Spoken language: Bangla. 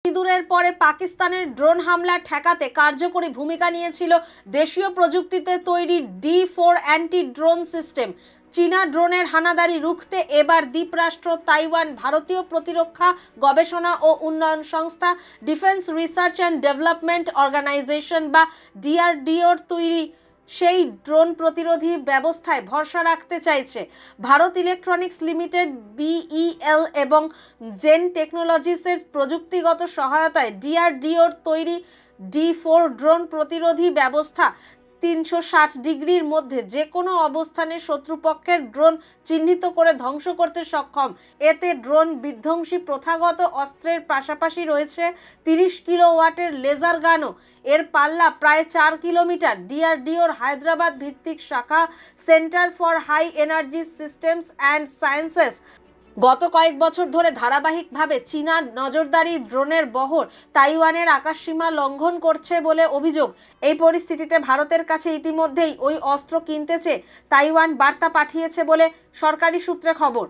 ইঁদুরের পরে পাকিস্তানের ড্রোন হামলা ঠেকাতে কার্যকরী ভূমিকা নিয়েছিল দেশীয় প্রযুক্তিতে তৈরি D4 অ্যান্টি ড্রোন সিস্টেম। চীনা ড্রোনের হানাদারি রুখতে এবার দ্বীপরাষ্ট্র তাইওয়ান ভারতীয় প্রতিরক্ষা গবেষণা ও উন্নয়ন সংস্থা defence research and development organisation বা DRDOর তৈরি সেই ড্রোন প্রতিরোধী ব্যবস্থায় ভরসা রাখতে চাইছে। ভারত ইলেকট্রনিক্স লিমিটেড BEL এবং জেন টেকনোলজিসের প্রযুক্তিগত সহায়তায় DRDOর তৈরি D4 ড্রোন প্রতিরোধী ব্যবস্থা 360 ডিগ্রির মধ্যে যে কোনো অবস্থানে শত্রুপক্ষের ড্রোন চিহ্নিত করে ধ্বংস করতে সক্ষম। এতে ড্রোন বিধ্বংসী প্রথাগত অস্ত্রের পাশাপাশি রয়েছে 30 কিলোওয়াটের লেজার গানও। এর পাল্লা প্রায় 4 কিলোমিটার। DRDOর হায়দ্রাবাদ ভিত্তিক শাখা centre for high energy systems and sciences গত কয়েক বছর ধরে ধারাবাহিকভাবে চীনা নজরদারি ড্রোনের বহর তাইওয়ানের আকাশসীমা লঙ্ঘন করছে বলে অভিযোগ। এই পরিস্থিতিতে ভারতের কাছে ইতিমধ্যেই ওই অস্ত্র কিনতে চেয়ে তাইওয়ান বার্তা পাঠিয়েছে বলে সরকারি সূত্রে খবর।